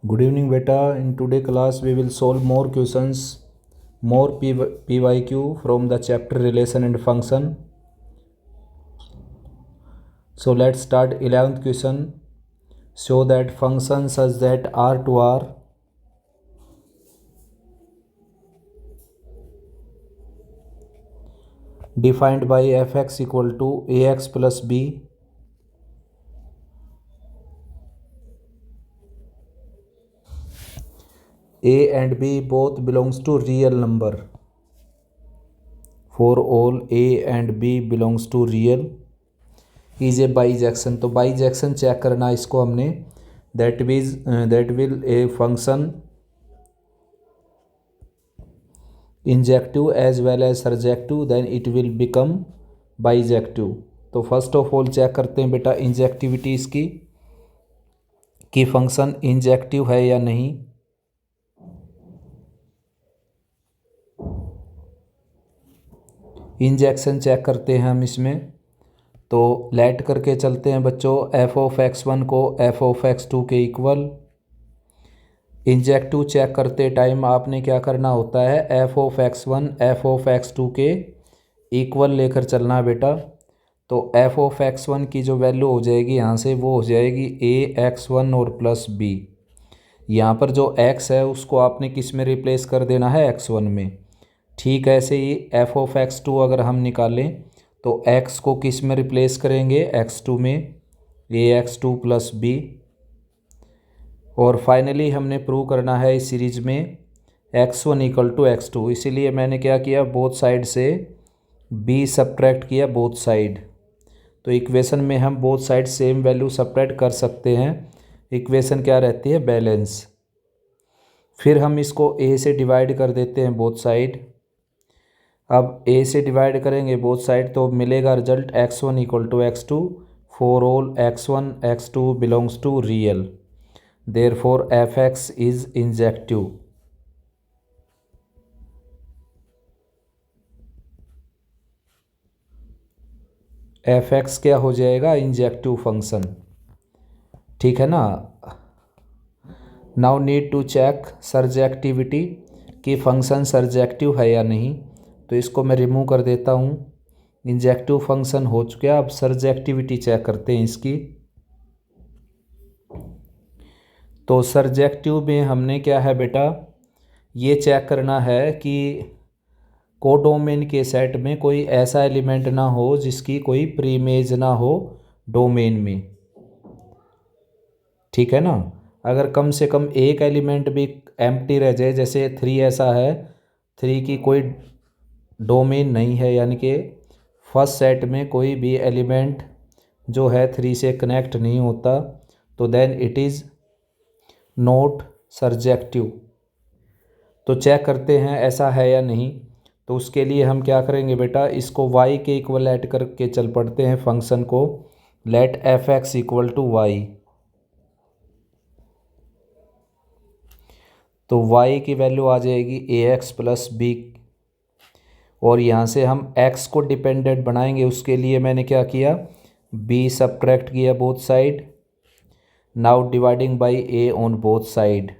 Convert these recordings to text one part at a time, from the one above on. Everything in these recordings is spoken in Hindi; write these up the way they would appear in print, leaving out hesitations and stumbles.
Good evening, beta. In today class, we will solve more questions, more PYQ from the chapter relation and function. So let's start 11th question. Show that function such that R to R defined by fx equal to ax plus b a and b both belongs to real number. For all a and b belongs to real is a bijection. तो bijection चेक करना इसको हमने that will a function injective as well as surjective, then it will become bijective. तो फर्स्ट ऑफ ऑल चेक करते हैं बेटा इंजेक्टिविटी इसकी कि फंक्शन इंजेक्टिव है या नहीं। इंजेक्शन चेक करते हैं हम इसमें, तो लेट करके चलते हैं बच्चों एफ ऑफ एक्स वन को एफ ऑफ एक्स टू के इक्वल। इंजेक्टिव चेक करते टाइम आपने क्या करना होता है, F of X one F of X two के इक्वल लेकर चलना बेटा। तो एफ ऑफ एक्स वन की जो वैल्यू हो जाएगी यहाँ से वो हो जाएगी ए एक्स वन और प्लस बी। यहाँ पर जो एक्स है उसको आपने किस में रिप्लेस कर देना है, एक्स वन में। ठीक ऐसे ही एफ ऑफ एक्स टू अगर हम निकालें तो एक्स को किस में रिप्लेस करेंगे, एक्स टू में, A X two plus B. और फाइनली हमने प्रूव करना है इस सीरीज में X one equal to x two. इसीलिए मैंने क्या किया, बोथ साइड से बी सब्ट्रैक्ट किया बोथ साइड। तो इक्वेशन में हम both side same value subtract कर सकते हैं। इक्वेशन क्या रहती है, बैलेंस। फिर हम इसको ए से डिवाइड कर देते हैं बोथ साइड। अब ए से डिवाइड करेंगे बोथ साइड तो मिलेगा result x one equal to x two for all x one x two belongs to real. Therefore f x is injective. F x क्या हो जाएगा, इंजेक्टिव फंक्शन। ठीक है ना। Now need to check surjectivity कि फंक्शन सर्जेक्टिव है या नहीं। तो इसको मैं रिमूव कर देता हूँ। इंजेक्टिव फंक्शन हो चुका। अब सर्जेक्टिविटी चेक करते हैं इसकी। तो सर्जेक्टिव में हमने क्या है बेटा, ये चेक करना है कि कोडोमेन के सेट में कोई ऐसा एलिमेंट ना हो जिसकी कोई प्रीमेज ना हो डोमेन में। ठीक है ना। अगर कम से कम एक एलिमेंट भी एम्प्टी रह जाए, जैसे 3 ऐसा है, 3 की कोई डोमेन नहीं है, यानी कि फर्स्ट सेट में कोई भी एलिमेंट जो है 3 से कनेक्ट नहीं होता, तो then it is not surjective. तो चेक करते हैं ऐसा है या नहीं। तो उसके लिए हम क्या करेंगे बेटा, इसको y के इक्वल ऐड करके चल पड़ते हैं फंक्शन को। Let f x equal to y. तो y की वैल्यू आ जाएगी ए एक्स प्लस बी। और यहाँ से हम x को डिपेंडेंट बनाएंगे। उसके लिए मैंने क्या किया, b सब्ट्रैक्ट किया both side. Now dividing by a on both side.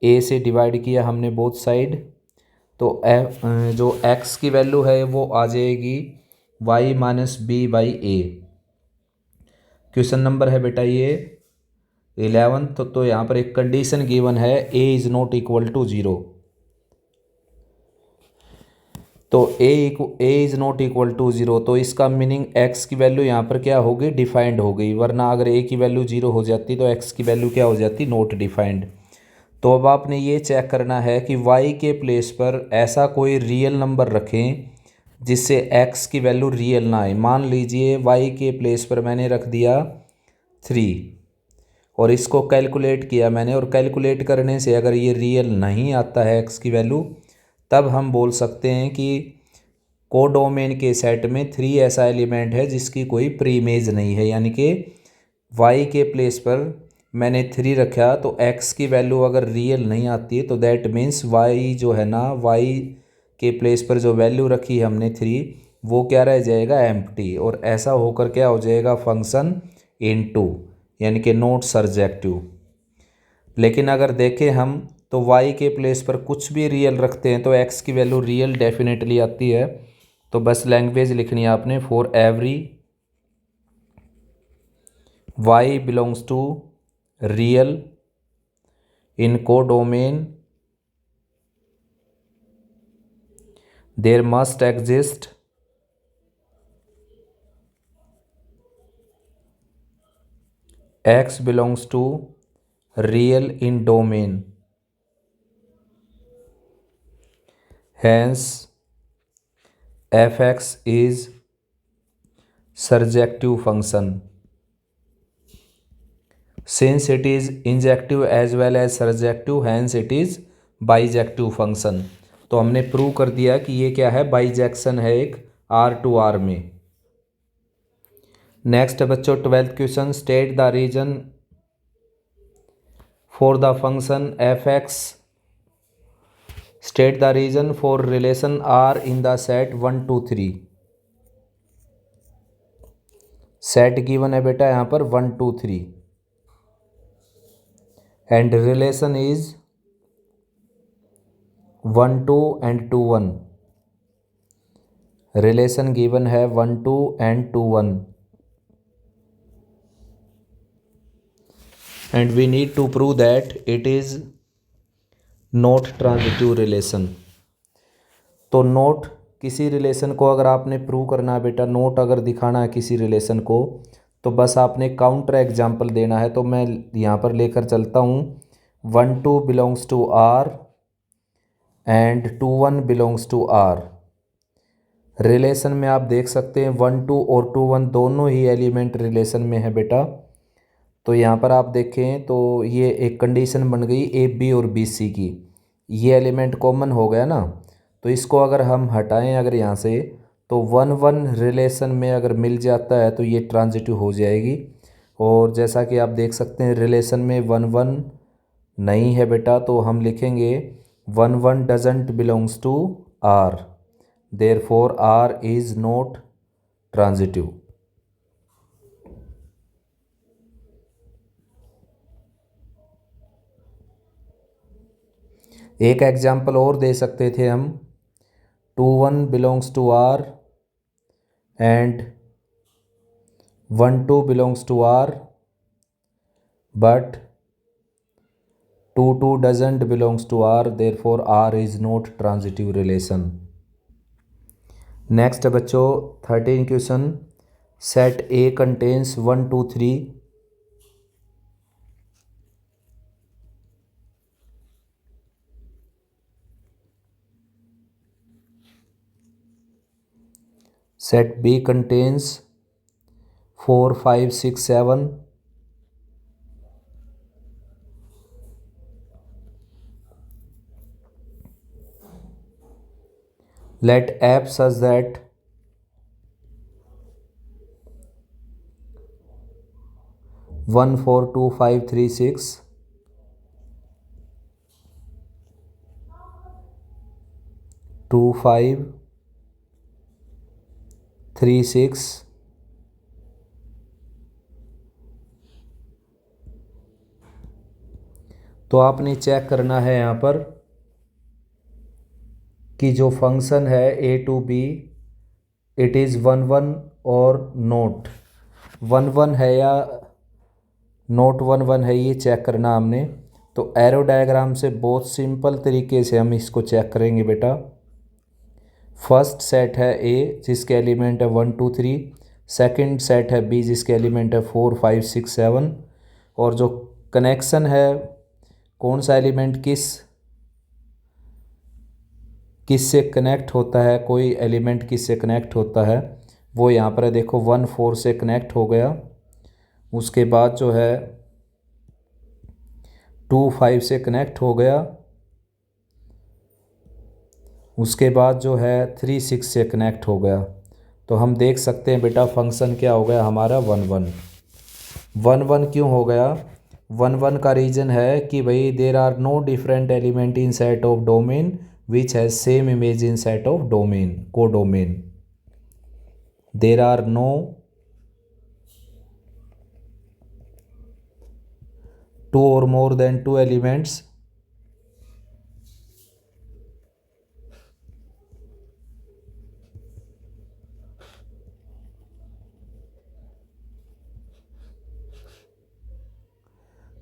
a से डिवाइड किया हमने बोथ साइड। तो जो x की वैल्यू है वो आ जाएगी y minus b by a. Question number है बेटा ये 11th। तो यहाँ पर एक कंडीशन गिवन है a is not equal to 0। तो a is not equal to 0, तो इसका मीनिंग x की वैल्यू यहाँ पर क्या होगी, डिफाइंड हो गई। वरना अगर a की वैल्यू 0 हो जाती तो x की वैल्यू क्या हो जाती, नॉट डिफाइंड। तो अब आपने ये चेक करना है कि y के प्लेस पर ऐसा कोई रियल नंबर रखें जिससे x की वैल्यू रियल ना आए। मान लीजिए y के प्लेस पर मैंने रख दिया 3 और इसको कैलकुलेट किया मैंने, और कैलकुलेट करने से अगर ये रियल नहीं आता है x की वैल्यू, तब हम बोल सकते हैं कि कोडोमेन के सेट में 3 ऐसा एलिमेंट है जिसकी कोई प्रीमेज नहीं है। यानी कि y के प्लेस पर मैंने 3 रखा तो x की वैल्यू अगर रियल नहीं आती है तो दैट मीन्स y जो है ना, y के प्लेस पर जो वैल्यू रखी है हमने 3, वो क्या रह जाएगा, एम्प्टी। और ऐसा होकर क्या हो जाएगा, फंक्शन इनटू, यानी कि नॉट सर्जेक्टिव। लेकिन अगर देखें हम तो y के प्लेस पर कुछ भी रियल रखते हैं तो x की वैल्यू रियल डेफिनेटली आती है। तो बस लैंग्वेज लिखनी है आपने, for every y belongs to real in codomain there must exist x belongs to real in domain, hence fx is surjective function. Since it is injective as well as surjective, hence it is bijective function. तो हमने प्रूव कर दिया कि ये क्या है, बाइजेक्शन है एक R टू R में। नेक्स्ट बच्चों 12th question, state the reason for the function fx, state the reason for relation R in the set 1 2 3। Set given है बेटा यहाँ पर 1 2 3 and relation is 1 2 and 2 1। Relation given है 1 2 and 2 1 and we need to prove that it is not transitive relation. तो नोट किसी रिलेशन को अगर आपने प्रूव करना है बेटा, नोट अगर दिखाना है किसी रिलेशन को, तो बस आपने काउंटर एग्जाम्पल देना है। तो मैं यहाँ पर लेकर चलता हूँ 1 2 belongs to R and 2 1 belongs to R। Relation में आप देख सकते हैं 1 2 और 2 1 दोनों ही एलिमेंट रिलेशन में है बेटा। तो यहाँ पर आप देखें तो ये एक कंडीशन बन गई ए बी और बी सी की, ये एलिमेंट कॉमन हो गया ना। तो इसको अगर हम हटाएं अगर यहाँ से, तो 1 1 रिलेशन में अगर मिल जाता है तो ये ट्रांजिटिव हो जाएगी। और जैसा कि आप देख सकते हैं रिलेशन में 1 1 नहीं है बेटा, तो हम लिखेंगे 1 1 doesn't belongs to R, therefore R is not transitive. एक एग्जाम्पल और दे सकते थे हम, 2 1 belongs to R and 1 2 belongs to R but 2 2 doesn't belongs to R, therefore R is not transitive relation. Next बच्चों 13 question, set A contains 1 2 3 set B contains 4 5 6 7, let F such that 1 4 2 5 3 6 2 5 3 6 तो आपने चेक करना है यहाँ पर कि जो फंक्शन है A to B it is 1 1 और नोट 1 1 है या नोट 1 1 है, ये चेक करना हमने। तो एरो डायग्राम से बहुत सिंपल तरीके से हम इसको चेक करेंगे बेटा। फर्स्ट सेट है A जिसके एलिमेंट है 1 2 3, सेकंड सेट है B जिसके एलिमेंट है 4 5 6 7, और जो कनेक्शन है कौन सा एलिमेंट किस से कनेक्ट होता है, कोई एलिमेंट किस से कनेक्ट होता है वो यहाँ पर है। देखो 1 4 से कनेक्ट हो गया, उसके बाद जो है 2 5 से कनेक्ट हो गया, उसके बाद जो है 3 6 से कनेक्ट हो गया। तो हम देख सकते हैं बेटा फंक्शन क्या हो गया हमारा 1 1 1 1 क्यों हो गया। 1 1 का रीज़न है कि भाई there are no different element in set of domain which has same image in set of domain codomain. There are no two or more than two elements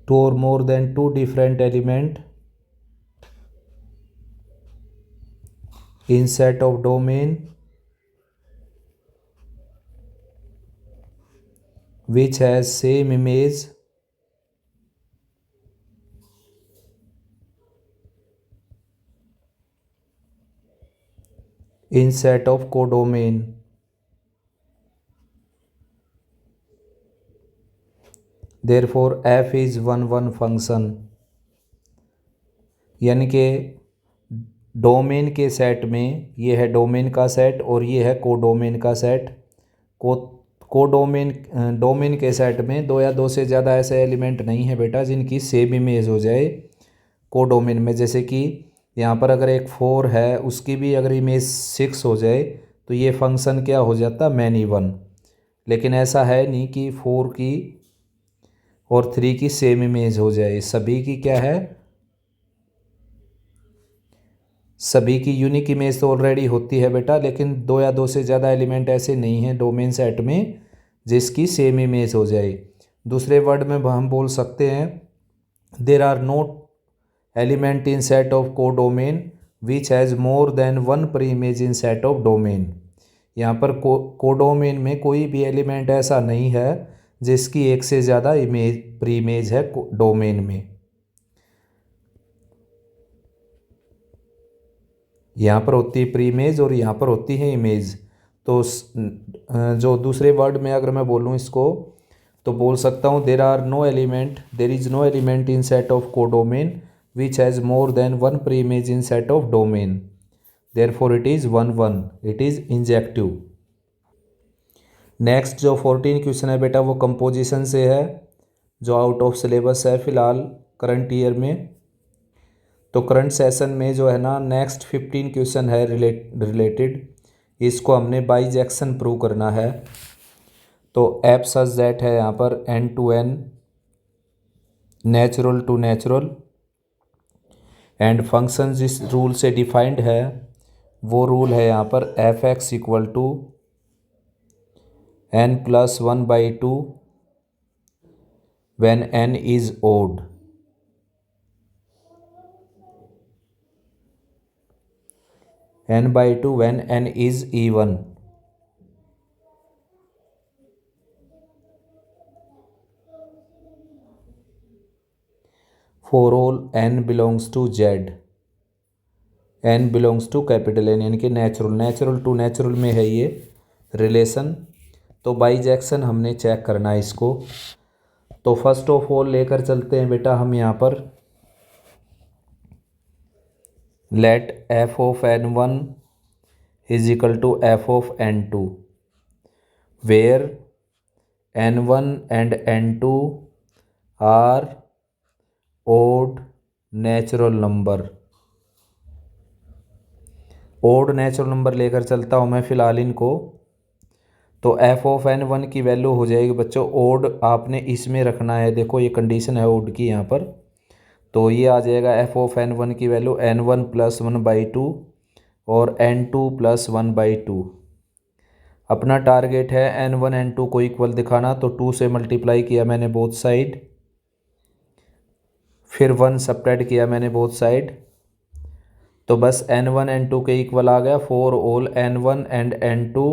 two or more than two different element in set of domain which has same image in set of codomain. Therefore f is one function, यानी कि डोमेन के सेट में ये है डोमेन का सेट और ये है कोडोमेन का सेट। कोडोमेन डोमेन के सेट में दो या दो से ज़्यादा ऐसे एलिमेंट नहीं है बेटा जिनकी सेम इमेज हो जाए कोडोमेन में। जैसे कि यहाँ पर अगर एक 4 है उसकी भी अगर इमेज 6 हो जाए तो ये फंक्शन क्या हो जाता, मैनी वन। लेकिन ऐसा है नहीं कि 4 की और 3 की सेम इमेज हो जाए, सभी की क्या है, सभी की यूनिक इमेज तो ऑलरेडी होती है बेटा, लेकिन दो या दो से ज़्यादा एलिमेंट ऐसे नहीं हैं डोमेन सेट में जिसकी सेम इमेज हो जाए। दूसरे वर्ड में हम बोल सकते हैं there are no element in set of codomain which has more than one pre image in set of domain. यहाँ पर कोडोमेन में कोई भी एलिमेंट ऐसा नहीं है जिसकी एक से ज़्यादा इमेज प्री इमेज है डोमेन में। यहाँ पर होती है प्री इमेज और यहाँ पर होती है इमेज। तो जो दूसरे वर्ड में अगर मैं बोलूँ इसको तो बोल सकता हूँ there is no element in set of codomain which has more than one pre image in set of domain, therefore it is it is injective. Next जो 14 क्वेश्चन है बेटा वो कंपोजिशन से है, जो आउट ऑफ सिलेबस है फ़िलहाल करंट ईयर में। तो करंट सेशन में जो है ना नेक्स्ट 15 क्वेश्चन है रिलेटेड, इसको हमने बाइजेक्शन प्रूव करना है। तो एफ सच दैट है यहाँ पर n to n, natural to natural, and function जिस रूल से डिफाइंड है वो रूल है यहाँ पर f x equal to n+1/2 when n is odd। n/2 when n is even। For all n belongs to Z, n belongs to capital N, यानी कि नेचुरल टू नेचुरल में है ये रिलेशन। तो बाइजेक्शन हमने चेक करना है इसको। तो फर्स्ट ऑफ ऑल लेकर चलते हैं बेटा हम यहाँ पर late f of n1 is equal to f of n2 where n1 and n2 are odd natural number. Odd natural number लेकर चलता हूँ मैं फ़िलहाल इनको। तो f ऑफ n1 की वैल्यू हो जाएगी बच्चों ओड, आपने इसमें रखना है, देखो ये कंडीशन है ओड की यहाँ पर। तो ये आ जाएगा f ऑफ n1 की वैल्यू n1+1/2 और n2+1/2। अपना टारगेट है n1 n2 को इक्वल दिखाना, तो 2 से मल्टीप्लाई किया मैंने बोथ साइड, फिर 1 सब्ट्रैक्ट किया मैंने बोथ साइड, तो बस n1 n2 के इक्वल आ गया। For all n1 and n2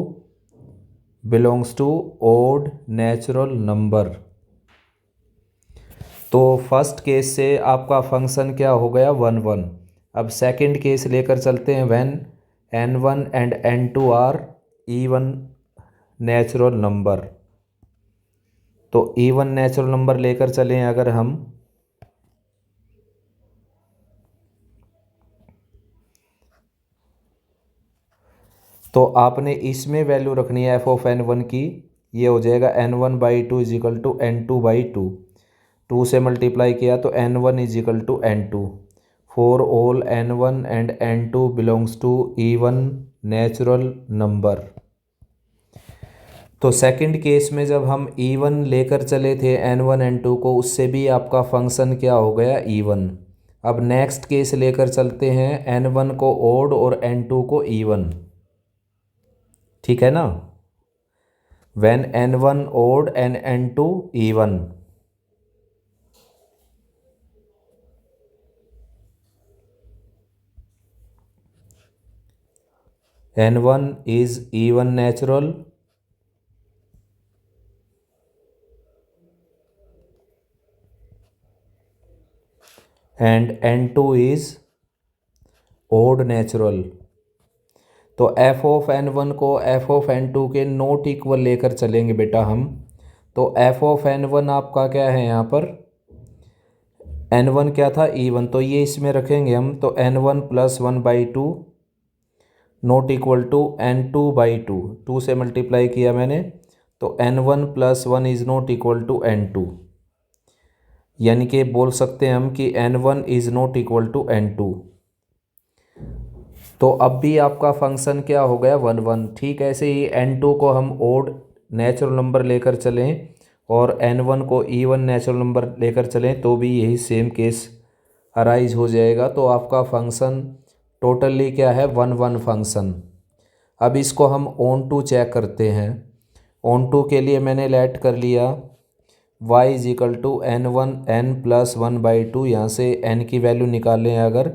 belongs to odd natural number. तो फर्स्ट केस से आपका फंक्शन क्या हो गया 1 1। अब सेकंड केस लेकर चलते हैं when n1 and n2 are even natural number. तो इवन नेचुरल नंबर लेकर चलें अगर हम, तो आपने इसमें वैल्यू रखनी है f ऑफ n1 की, ये हो जाएगा n1/2 is equal to n2/2। 2 से मल्टीप्लाई किया तो n1 is equal to n2। For all n1 and n2 belongs to even natural number. तो सेकंड केस में जब हम इवन लेकर चले थे n1 n2 को, उससे भी आपका फंक्शन क्या हो गया, इवन। अब नेक्स्ट केस लेकर चलते हैं n1 को ओड और n2 को इवन, ठीक है ना। When n1 odd and n2 even. n1 is even natural and n2 is odd natural। तो f ऑफ n1 को f ऑफ n2 के नॉट इक्वल लेकर चलेंगे बेटा हम। तो f ऑफ n1 आपका क्या है यहाँ पर, n1 क्या था, इवन, तो ये इसमें रखेंगे हम। तो n1 plus 1/2 not equal to n2/2, 2 से मल्टीप्लाई किया मैंने, तो n1 plus 1 is not equal to n2, यानी कि बोल सकते हैं हम कि n1 is not equal to n2। तो अब भी आपका फंक्शन क्या हो गया, 1 1। ठीक ऐसे ही n2 को हम ओड नेचुरल नंबर लेकर चलें और n1 को इवन नेचुरल नंबर लेकर चलें तो भी यही सेम केस अराइज हो जाएगा। तो आपका फंक्शन टोटली क्या है, 1 1 फंक्शन। अब इसको हम ऑन टू चेक करते हैं। ऑन टू के लिए मैंने लेट कर लिया y is equal to n1 n plus 1/2, यहाँ से n की वैल्यू निकालें अगर,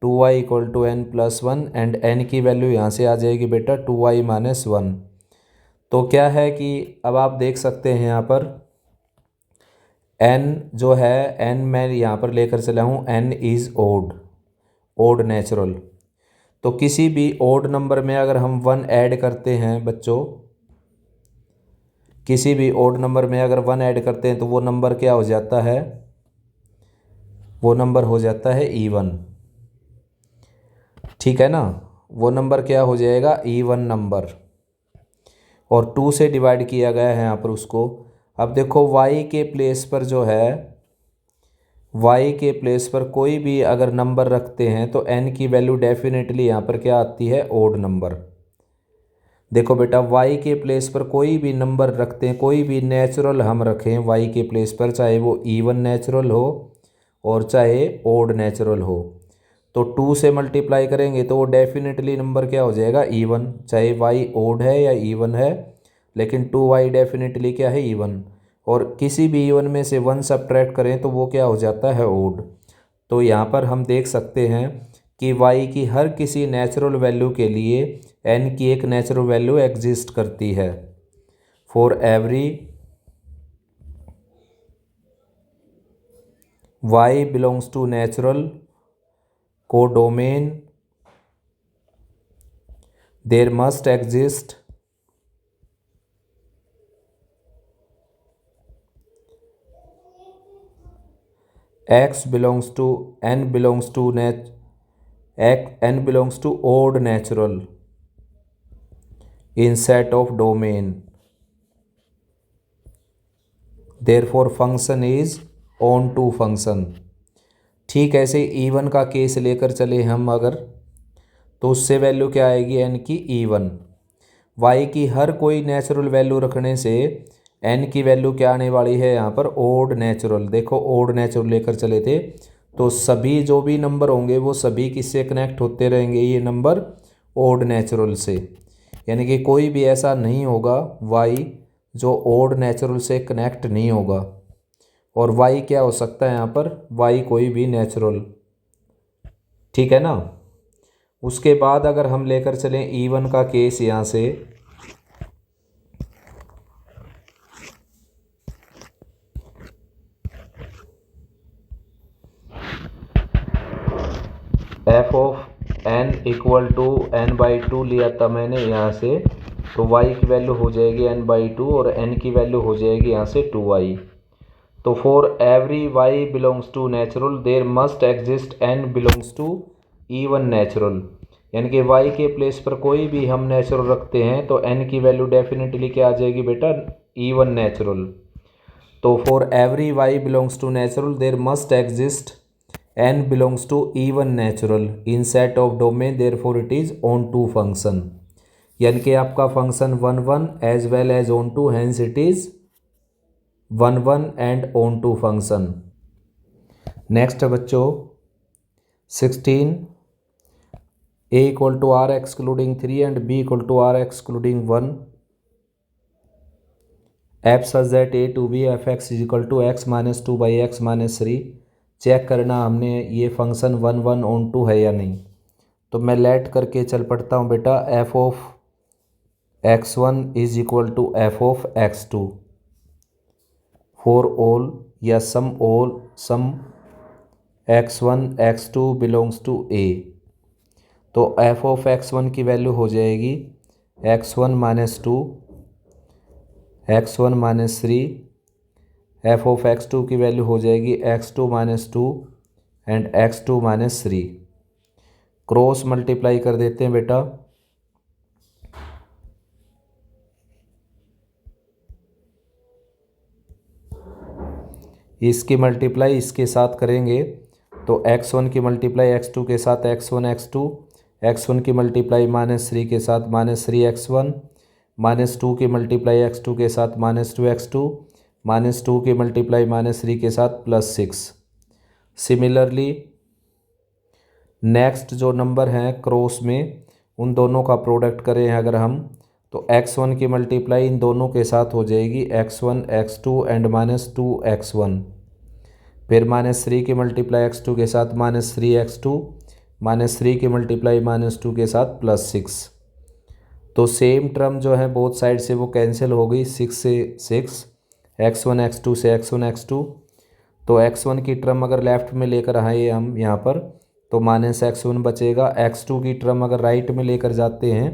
2y equal to n plus 1 and n की वैल्यू यहाँ से आ जाएगी बेटा 2y माइनस 1। तो क्या है कि अब आप देख सकते हैं यहाँ पर n जो है, n मैं यहाँ पर लेकर चला हूँ, n इज़ ओड नेचुरल। तो किसी भी ओड नंबर में अगर हम 1 ऐड करते हैं बच्चों, किसी भी ओड नंबर में अगर 1 ऐड करते हैं तो वो नंबर क्या हो जाता है, वो नंबर हो जाता है इवन, ठीक है ना। वो नंबर क्या हो जाएगा, इवन नंबर, और 2 से डिवाइड किया गया है यहाँ पर उसको। अब देखो y के प्लेस पर जो है, y के प्लेस पर कोई भी अगर नंबर रखते हैं तो n की वैल्यू डेफिनेटली यहाँ पर क्या आती है, ओड नंबर। देखो बेटा y के प्लेस पर कोई भी नंबर रखते हैं, कोई भी नेचुरल हम रखें y के प्लेस पर, चाहे वो इवन नेचुरल हो और चाहे ओड नेचुरल हो, तो 2 से मल्टीप्लाई करेंगे तो वो डेफिनेटली नंबर क्या हो जाएगा, इवन। चाहे y ओड है या इवन है, लेकिन 2y डेफिनेटली क्या है, इवन। और किसी भी इवन में से 1 सब्ट्रैक्ट करें तो वो क्या हो जाता है, ओड। तो यहाँ पर हम देख सकते हैं कि y की हर किसी नेचुरल वैल्यू के लिए n की एक नेचुरल वैल्यू एग्जिस्ट करती है। For every y belongs to natural codomain there must exist x belongs to n belongs to n belongs to odd natural in set of domain, therefore function is on to function। ठीक ऐसे इवन का केस लेकर चले हम अगर, तो उससे वैल्यू क्या आएगी, n की इवन। y की हर कोई नेचुरल वैल्यू रखने से n की वैल्यू क्या आने वाली है यहाँ पर, ओड नेचुरल। देखो ओड नेचुरल लेकर चले थे तो सभी जो भी नंबर होंगे वो सभी किससे कनेक्ट होते रहेंगे, ये नंबर ओड नेचुरल से। यानी कि कोई भी ऐसा नहीं होगा y जो ओड नेचुरल से कनेक्ट नहीं होगा। और y क्या हो सकता है यहाँ पर, y कोई भी नेचुरल, ठीक है ना। उसके बाद अगर हम लेकर चलें इवन का केस, यहाँ से f of n equal to n/2 लिया था मैंने यहाँ से, तो y की वैल्यू हो जाएगी n/2 और n की वैल्यू हो जाएगी यहाँ से 2y। तो for every y belongs to natural there must exist n belongs to even natural. यानी कि y के प्लेस पर कोई भी हम नेचुरल रखते हैं तो n की वैल्यू डेफिनेटली क्या आ जाएगी बेटा, इवन नेचुरल। तो for every y belongs to natural there must exist n belongs to even natural in set of domain, therefore it is onto function. यानी कि आपका function 1 1 as well as onto, hence it is 1 1 and onto function. Next है बच्चों 16, a equal to R excluding 3 and b equal to R excluding 1, f such that a to b f x is equal to x minus 2 by x minus 3। Check करना हमने ये फंक्शन 1 1 ऑन टू है या नहीं। तो मैं लेट करके चल पड़ता हूँ बेटा, f of x1 is equal to f of x2 for all या some x1 x2 belongs to a। तो एफ ऑफ x1 की वैल्यू हो जाएगी x1 minus 2, x1 minus 3, F of x2 की वैल्यू हो जाएगी x2 minus 2 and x2 minus 3। Cross multiply कर देते हैं बेटा, इसकी मल्टीप्लाई इसके साथ करेंगे तो x1 की मल्टीप्लाई x2 के साथ x1 x2, x1 की मल्टीप्लाई माइनस 3 के साथ माइनस 3x1, माइनस 2 की मल्टीप्लाई x2 के साथ माइनस 2x2, माइनस 2 की मल्टीप्लाई माइनस 3 के साथ प्लस 6। सिमिलरली नेक्स्ट जो नंबर हैं क्रॉस में, उन दोनों का प्रोडक्ट करें अगर हम, तो x1 की मल्टीप्लाई इन दोनों के साथ हो जाएगी x1 x2 and minus 2x1, फिर माइनस 3 की मल्टीप्लाई x2 के साथ माइनस 3x2, माइनस 3 की मल्टीप्लाई माइनस 2 के साथ प्लस 6। तो सेम टर्म जो है बोथ साइड से वो कैंसिल हो गई, 6 से 6, x1 x2 से x1 x2। तो x1 की टर्म अगर लेफ़्ट में लेकर आए हम यहाँ पर तो माइनस x1 बचेगा, x2 की टर्म अगर राइट में लेकर जाते हैं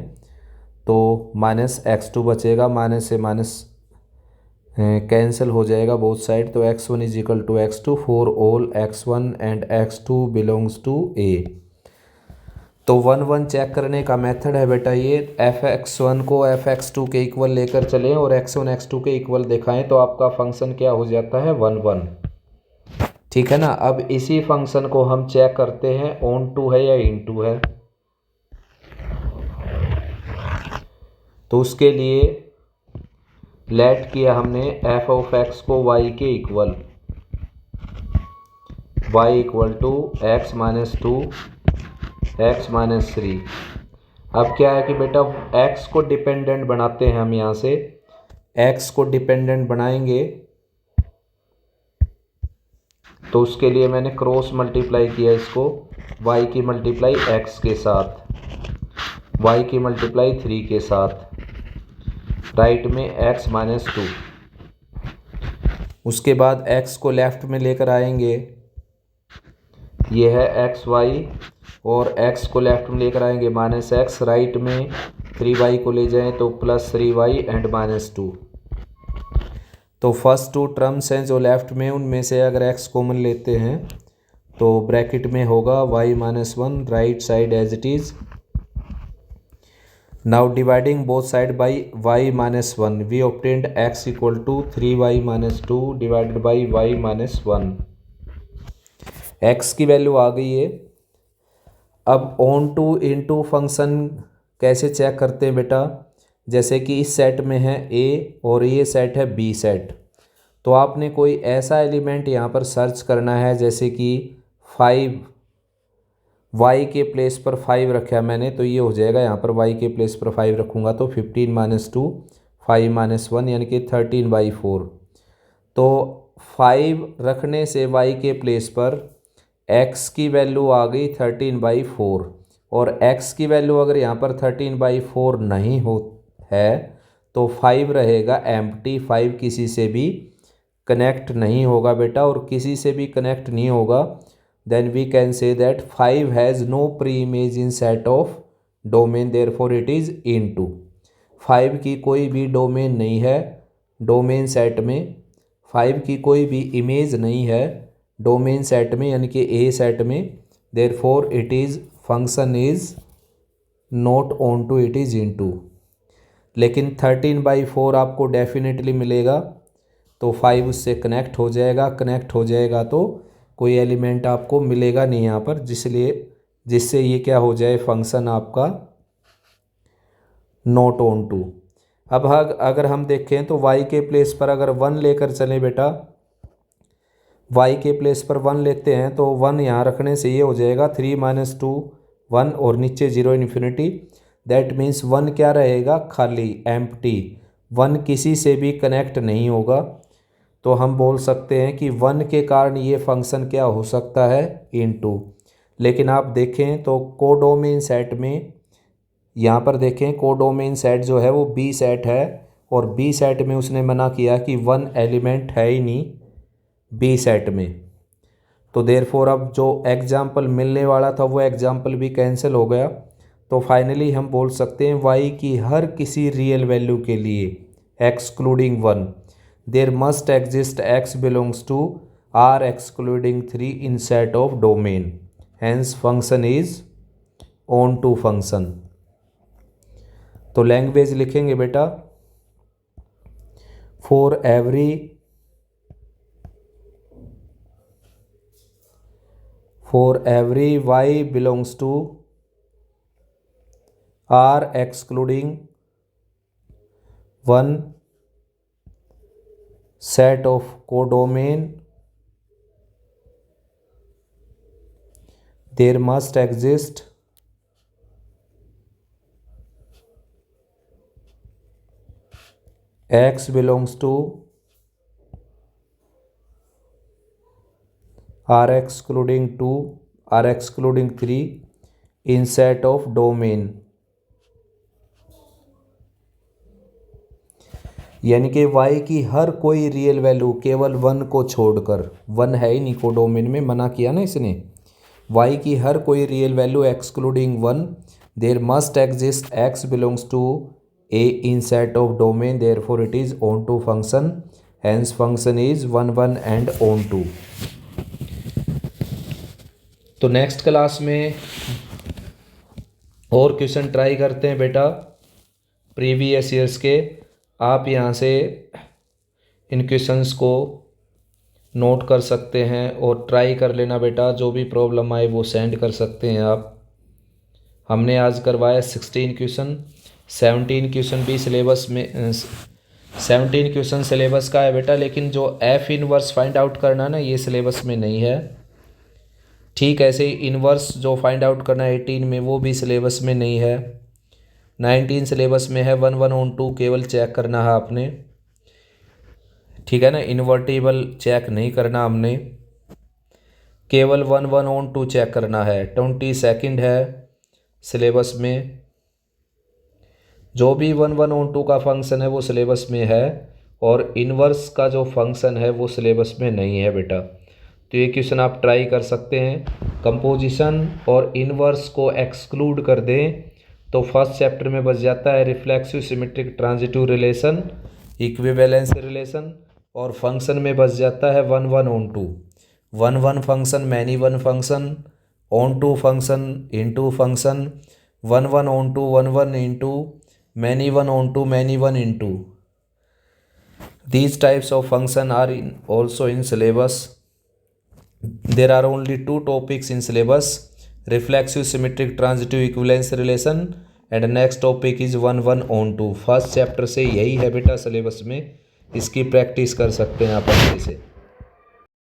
तो माइनस x2 बचेगा, माइनस से माइनस कैंसिल हो जाएगा बोथ साइड। तो x1 is equal to x2 for all x1 and x2 belongs to a। तो 1 1 चेक करने का मेथड है बेटा ये, fx1 को fx2 के इक्वल लेकर चलें और x1 x2 के इक्वल दिखाएं तो आपका फंक्शन क्या हो जाता है 1 1। ठीक है ना। अब इसी फंक्शन को हम चेक करते हैं ऑन टू है या इन टू है। तो उसके लिए लेट किया हमने एफ ऑफ एक्स को वाई के equal, y equal to x minus 2 x minus 3। अब क्या है कि बेटा एक्स को डिपेंडेंट बनाते हैं हम, यहाँ से एक्स को डिपेंडेंट बनाएंगे तो उसके लिए मैंने क्रॉस मल्टीप्लाई किया इसको, y की मल्टीप्लाई x के साथ, y की मल्टीप्लाई 3 के साथ, राइट में x माइनस 2। उसके बाद x को लेफ़्ट में लेकर आएंगे, ये है एक्स वाई, और x को लेफ़्ट में लेकर आएंगे माइनस x, राइट में 3y को ले जाएं तो प्लस 3y एंड माइनस 2। तो फर्स्ट टू टर्म्स हैं जो लेफ़्ट में, उनमें से अगर x कॉमन लेते हैं तो ब्रैकेट में होगा y minus 1, right side as it is. Now dividing both side by y minus 1 we obtained x equal to 3y minus 2 divided by y minus 1। x की वैल्यू आ गई है। अब onto into function कैसे चेक करते हैं बेटा, जैसे कि इस सेट में है A और ये सेट है B सेट, तो आपने कोई ऐसा एलिमेंट यहाँ पर सर्च करना है, जैसे कि 5, y के प्लेस पर 5 रखा है मैंने, तो ये हो जाएगा यहाँ पर y के प्लेस पर 5 रखूँगा तो 15 माइनस 2 5 माइनस 1 यानी कि 13/4। तो 5 रखने से y के प्लेस पर x की वैल्यू आ गई 13/4, और x की वैल्यू अगर यहाँ पर 13/4 नहीं हो है तो 5 रहेगा एम्प्टी, 5 किसी से भी कनेक्ट नहीं होगा बेटा, और किसी से भी कनेक्ट नहीं होगा then we can say that 5 has no pre-image in set of domain, therefore it is into। 5 की कोई भी डोमेन नहीं है डोमेन सेट में, 5 की कोई भी इमेज नहीं है डोमेन सेट में यानी कि A सेट में, therefore it is function is not onto, it is into। लेकिन 13/4 आपको डेफिनेटली मिलेगा, तो 5 उससे कनेक्ट हो जाएगा, कनेक्ट हो जाएगा तो कोई एलिमेंट आपको मिलेगा नहीं यहाँ पर, जिससे ये क्या हो जाए फंक्शन आपका नॉट ऑन टू। अब अगर हम देखें तो y के प्लेस पर अगर 1 लेकर चलें बेटा, y के प्लेस पर 1 लेते हैं तो 1 यहाँ रखने से ये हो जाएगा 3 - 2 1 और नीचे 0 इन्फिनिटी। दैट मीन्स 1 क्या रहेगा, खाली, एम्प्टी। 1 किसी से भी कनेक्ट नहीं होगा। तो हम बोल सकते हैं कि 1 के कारण ये फंक्शन क्या हो सकता है, इनटू। लेकिन आप देखें तो कोडोमेन सेट में, यहाँ पर देखें कोडोमेन सेट जो है वो बी सेट है, और बी सेट में उसने मना किया कि 1 एलिमेंट है ही नहीं बी सेट में। तो देयरफॉर अब जो एग्जाम्पल मिलने वाला था वो एग्जाम्पल भी कैंसिल हो गया। तो फाइनली हम बोल सकते हैं y की हर किसी रियल वैल्यू के लिए excluding 1 there must exist x belongs to r excluding 3 in set of domain, hence function is onto function. तो लैंग्वेज लिखेंगे बेटा, for every y belongs to r excluding 1 set of codomain, there must exist x belongs to r excluding 2 r excluding 3 in set of domain। यानी कि y की हर कोई रियल वैल्यू केवल 1 को छोड़कर, 1 है ही नहीं कोडोमेन में, मना किया ना इसने, y की हर कोई real value excluding 1 there must exist x belongs to a in set of domain, therefore it is onto function, hence function is 1 1 and onto. तो नेक्स्ट क्लास में और क्वेश्चन ट्राई करते हैं बेटा प्रीवियस ईयर्स के। आप यहाँ से इन क्वेश्चंस को नोट कर सकते हैं और ट्राई कर लेना बेटा, जो भी प्रॉब्लम आए वो सेंड कर सकते हैं आप। हमने आज करवाया 16 क्वेश्चन, 17 क्वेश्चन भी सिलेबस में, 17 क्वेश्चन सिलेबस का है बेटा, लेकिन जो एफ इनवर्स फाइंड आउट करना ना ये सिलेबस में नहीं है। ठीक ऐसे ही इनवर्स जो फाइंड आउट करना है 18 में वो भी सिलेबस में नहीं है। 19 सिलेबस में है, 1 1 ऑन 2 केवल चेक करना है आपने, ठीक है ना, इन्वर्टिबल चेक नहीं करना हमने, केवल 1 1 ऑन 2 चेक करना है। 22 है सिलेबस में, जो भी 1 1 ऑन 2 का फंक्शन है वो सिलेबस में है, और इनवर्स का जो फंक्शन है वो सिलेबस में नहीं है बेटा। तो ये क्वेश्चन आप ट्राई कर सकते हैं। कंपोजिशन और इनवर्स को एक्सक्लूड कर दें तो फर्स्ट चैप्टर में बच जाता है reflexive symmetric transitive relation, equivalence relation, और फंक्शन में बच जाता है 1 1 on 2, 1 1 function, many 1 function, on 2 function, into function, 1 1 on 2 1 1 into, many 1 on 2 many 1 into. These types of function are also in syllabus. There are only 2 topics in syllabus, reflexive symmetric transitive equivalence relation and next topic is 1 1 on 2। First chapter से यही है बेटा सिलेबस में, इसकी प्रैक्टिस कर सकते हैं आप अच्छे से।